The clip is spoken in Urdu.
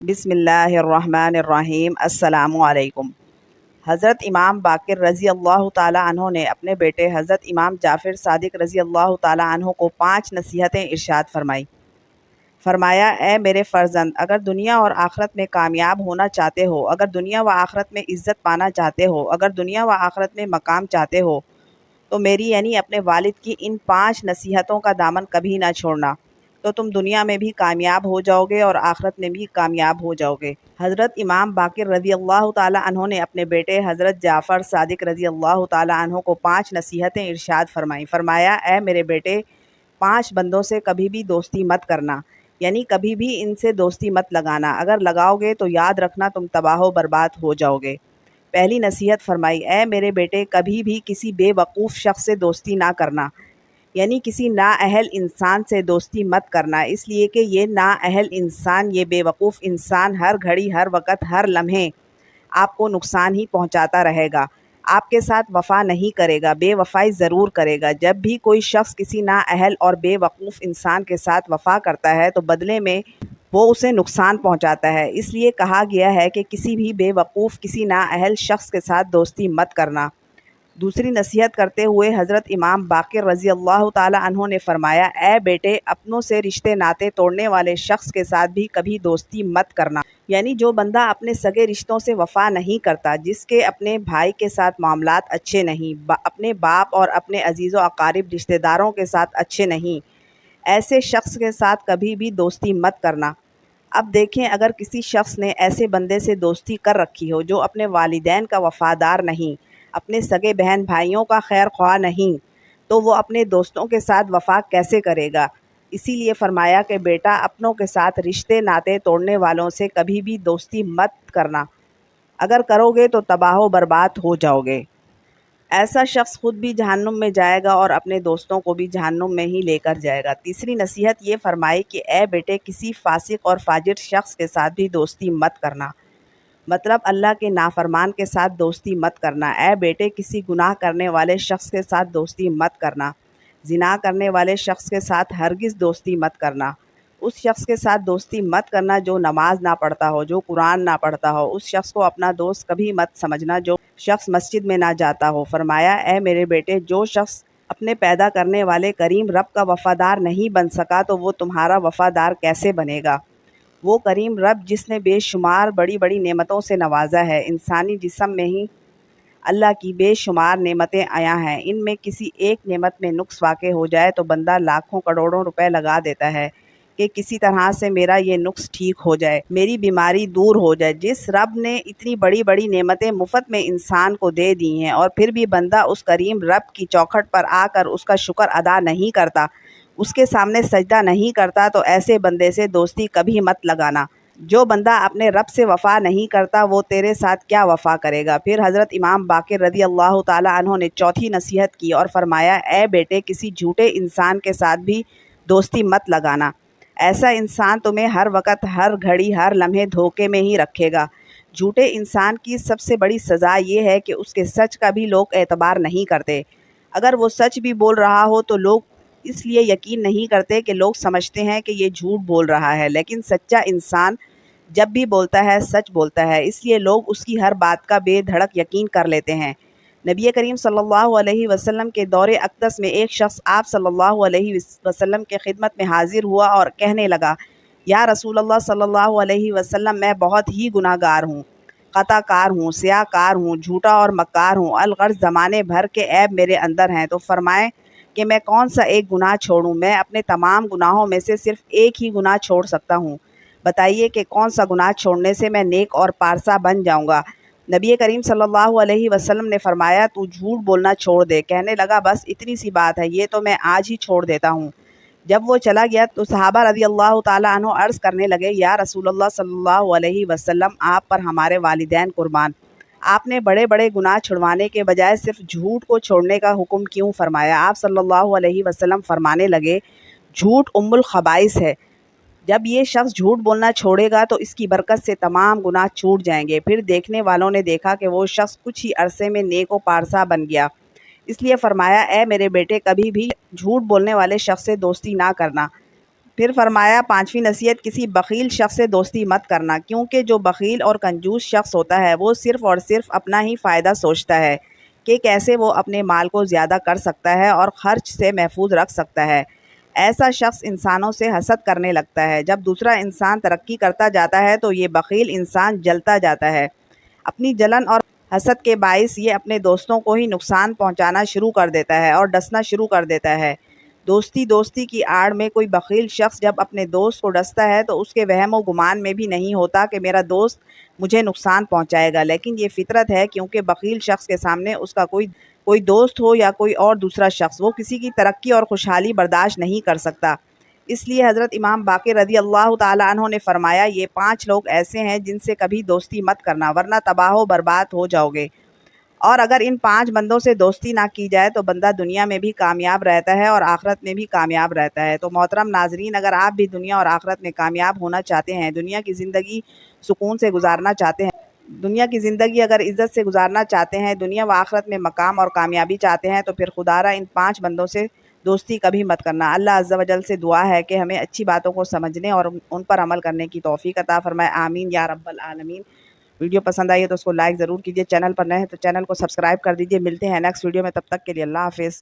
بسم اللہ الرحمن الرحیم۔ السلام علیکم۔ حضرت امام باقر رضی اللہ تعالیٰ عنہ نے اپنے بیٹے حضرت امام جعفر صادق رضی اللہ تعالیٰ عنہ کو 5 نصیحتیں ارشاد فرمائی۔ فرمایا، اے میرے فرزند، اگر دنیا اور آخرت میں کامیاب ہونا چاہتے ہو، اگر دنیا و آخرت میں عزت پانا چاہتے ہو، اگر دنیا و آخرت میں مقام چاہتے ہو، تو میری یعنی اپنے والد کی ان 5 نصیحتوں کا دامن کبھی نہ چھوڑنا، تو تم دنیا میں بھی کامیاب ہو جاؤ گے اور آخرت میں بھی کامیاب ہو جاؤ گے۔ حضرت امام باقر رضی اللہ تعالیٰ عنہ نے اپنے بیٹے حضرت جعفر صادق رضی اللہ تعالیٰ عنہ کو 5 نصیحتیں ارشاد فرمائیں۔ فرمایا، اے میرے بیٹے، 5 بندوں سے کبھی بھی دوستی مت کرنا، یعنی کبھی بھی ان سے دوستی مت لگانا، اگر لگاؤ گے تو یاد رکھنا تم تباہ و برباد ہو جاؤ گے۔ پہلی نصیحت فرمائی، اے میرے بیٹے، کبھی بھی کسی بے وقوف شخص سے دوستی نہ کرنا، یعنی کسی نااہل انسان سے دوستی مت کرنا، اس لیے کہ یہ نااہل انسان، یہ بے وقوف انسان ہر گھڑی، ہر وقت، ہر لمحے آپ کو نقصان ہی پہنچاتا رہے گا، آپ کے ساتھ وفا نہیں کرے گا، بے وفائی ضرور کرے گا۔ جب بھی کوئی شخص کسی نااہل اور بے وقوف انسان کے ساتھ وفا کرتا ہے تو بدلے میں وہ اسے نقصان پہنچاتا ہے، اس لیے کہا گیا ہے کہ کسی بھی بے وقوف، کسی نااہل شخص کے ساتھ دوستی مت کرنا۔ دوسری نصیحت کرتے ہوئے حضرت امام باقر رضی اللہ تعالیٰ عنہ نے فرمایا، اے بیٹے، اپنوں سے رشتے ناطے توڑنے والے شخص کے ساتھ بھی کبھی دوستی مت کرنا، یعنی جو بندہ اپنے سگے رشتوں سے وفا نہیں کرتا، جس کے اپنے بھائی کے ساتھ معاملات اچھے نہیں، اپنے باپ اور اپنے عزیز و اقارب رشتہ داروں کے ساتھ اچھے نہیں، ایسے شخص کے ساتھ کبھی بھی دوستی مت کرنا۔ اب دیکھیں، اگر کسی شخص نے ایسے بندے سے دوستی کر رکھی ہو جو اپنے والدین کا وفادار نہیں، اپنے سگے بہن بھائیوں کا خیر خواہ نہیں، تو وہ اپنے دوستوں کے ساتھ وفا کیسے کرے گا؟ اسی لیے فرمایا کہ بیٹا، اپنوں کے ساتھ رشتے ناطے توڑنے والوں سے کبھی بھی دوستی مت کرنا، اگر کرو گے تو تباہ و برباد ہو جاؤ گے۔ ایسا شخص خود بھی جہنم میں جائے گا اور اپنے دوستوں کو بھی جہنم میں ہی لے کر جائے گا۔ تیسری نصیحت یہ فرمائی کہ اے بیٹے، کسی فاسق اور فاجر شخص کے ساتھ بھی دوستی مت کرنا، مطلب اللہ کے نافرمان کے ساتھ دوستی مت کرنا۔ اے بیٹے، کسی گناہ کرنے والے شخص کے ساتھ دوستی مت کرنا، زنا کرنے والے شخص کے ساتھ ہرگز دوستی مت کرنا، اس شخص کے ساتھ دوستی مت کرنا جو نماز نہ پڑھتا ہو، جو قرآن نہ پڑھتا ہو، اس شخص کو اپنا دوست کبھی مت سمجھنا جو شخص مسجد میں نہ جاتا ہو۔ فرمایا، اے میرے بیٹے، جو شخص اپنے پیدا کرنے والے کریم رب کا وفادار نہیں بن سکا تو وہ تمہارا وفادار کیسے بنے گا؟ وہ کریم رب جس نے بے شمار بڑی بڑی نعمتوں سے نوازا ہے، انسانی جسم میں ہی اللہ کی بے شمار نعمتیں عیاں ہیں، ان میں کسی ایک نعمت میں نقص واقع ہو جائے تو بندہ لاکھوں کروڑوں روپے لگا دیتا ہے کہ کسی طرح سے میرا یہ نقص ٹھیک ہو جائے، میری بیماری دور ہو جائے۔ جس رب نے اتنی بڑی بڑی نعمتیں مفت میں انسان کو دے دی ہیں اور پھر بھی بندہ اس کریم رب کی چوکھٹ پر آ کر اس کا شکر ادا نہیں کرتا، اس کے سامنے سجدہ نہیں کرتا، تو ایسے بندے سے دوستی کبھی مت لگانا۔ جو بندہ اپنے رب سے وفا نہیں کرتا وہ تیرے ساتھ کیا وفا کرے گا؟ پھر حضرت امام باقر رضی اللہ تعالیٰ عنہ نے چوتھی نصیحت کی اور فرمایا، اے بیٹے، کسی جھوٹے انسان کے ساتھ بھی دوستی مت لگانا، ایسا انسان تمہیں ہر وقت، ہر گھڑی، ہر لمحے دھوکے میں ہی رکھے گا۔ جھوٹے انسان کی سب سے بڑی سزا یہ ہے کہ اس کے سچ کا بھی لوگ اعتبار نہیں کرتے، اگر وہ سچ بھی بول رہا ہو تو لوگ اس لیے یقین نہیں کرتے کہ لوگ سمجھتے ہیں کہ یہ جھوٹ بول رہا ہے، لیکن سچا انسان جب بھی بولتا ہے سچ بولتا ہے، اس لیے لوگ اس کی ہر بات کا بے دھڑک یقین کر لیتے ہیں۔ نبی کریم صلی اللہ علیہ وسلم کے دور اقدس میں ایک شخص آپ صلی اللہ علیہ وسلم کے خدمت میں حاضر ہوا اور کہنے لگا، یا رسول اللہ صلی اللہ علیہ وسلم، میں بہت ہی گناہ گار ہوں، خطا کار ہوں، سیاہ کار ہوں، جھوٹا اور مکار ہوں، الغرض زمانے بھر کے عیب میرے اندر ہیں، تو فرمائیں کہ میں کون سا ایک گناہ چھوڑوں؟ میں اپنے تمام گناہوں میں سے صرف ایک ہی گناہ چھوڑ سکتا ہوں، بتائیے کہ کون سا گناہ چھوڑنے سے میں نیک اور پارسا بن جاؤں گا؟ نبی کریم صلی اللہ علیہ وسلم نے فرمایا، تو جھوٹ بولنا چھوڑ دے۔ کہنے لگا، بس اتنی سی بات ہے، یہ تو میں آج ہی چھوڑ دیتا ہوں۔ جب وہ چلا گیا تو صحابہ رضی اللہ تعالیٰ عنہ عرض کرنے لگے، یا رسول اللہ صلی اللہ علیہ وسلم، آپ پر ہمارے والدین قربان، آپ نے بڑے بڑے گناہ چھڑوانے کے بجائے صرف جھوٹ کو چھوڑنے کا حکم کیوں فرمایا؟ آپ صلی اللہ علیہ وسلم فرمانے لگے، جھوٹ ام الخبائث ہے، جب یہ شخص جھوٹ بولنا چھوڑے گا تو اس کی برکت سے تمام گناہ چھوٹ جائیں گے۔ پھر دیکھنے والوں نے دیکھا کہ وہ شخص کچھ ہی عرصے میں نیک و پارسا بن گیا، اس لیے فرمایا، اے میرے بیٹے، کبھی بھی جھوٹ بولنے والے شخص سے دوستی نہ کرنا۔ پھر فرمایا پانچویں نصیحت، کسی بخیل شخص سے دوستی مت کرنا، کیونکہ جو بخیل اور کنجوس شخص ہوتا ہے وہ صرف اور صرف اپنا ہی فائدہ سوچتا ہے کہ کیسے وہ اپنے مال کو زیادہ کر سکتا ہے اور خرچ سے محفوظ رکھ سکتا ہے۔ ایسا شخص انسانوں سے حسد کرنے لگتا ہے۔ جب دوسرا انسان ترقی کرتا جاتا ہے تو یہ بخیل انسان جلتا جاتا ہے۔ اپنی جلن اور حسد کے باعث یہ اپنے دوستوں کو ہی نقصان پہنچانا شروع کر دیتا ہے اور ڈسنا شروع کر دیتا ہے۔ دوستی کی آڑ میں کوئی بخیل شخص جب اپنے دوست کو ڈستا ہے تو اس کے وہم و گمان میں بھی نہیں ہوتا کہ میرا دوست مجھے نقصان پہنچائے گا، لیکن یہ فطرت ہے، کیونکہ بخیل شخص کے سامنے اس کا کوئی دوست ہو یا کوئی اور دوسرا شخص، وہ کسی کی ترقی اور خوشحالی برداشت نہیں کر سکتا۔ اس لیے حضرت امام باقر رضی اللہ تعالیٰ عنہ نے فرمایا، یہ 5 لوگ ایسے ہیں جن سے کبھی دوستی مت کرنا، ورنہ تباہ و برباد ہو جاؤ گے۔ اور اگر ان 5 بندوں سے دوستی نہ کی جائے تو بندہ دنیا میں بھی کامیاب رہتا ہے اور آخرت میں بھی کامیاب رہتا ہے۔ تو محترم ناظرین، اگر آپ بھی دنیا اور آخرت میں کامیاب ہونا چاہتے ہیں، دنیا کی زندگی سکون سے گزارنا چاہتے ہیں، دنیا کی زندگی اگر عزت سے گزارنا چاہتے ہیں، دنیا و آخرت میں مقام اور کامیابی چاہتے ہیں، تو پھر خدا را ان 5 بندوں سے دوستی کبھی مت کرنا۔ اللہ عز و جل سے دعا ہے کہ ہمیں اچھی باتوں کو سمجھنے اور ان پر عمل کرنے کی توفیق عطا فرمائے، آمین یا رب العالمین۔ ویڈیو پسند آئی ہے تو اس کو لائک ضرور کیجیے، چینل پر نئے ہیں تو چینل کو سبسکرائب کر دیجیے۔ ملتے ہیں نیکسٹ ویڈیو میں، تب تک کے لیے اللہ حافظ۔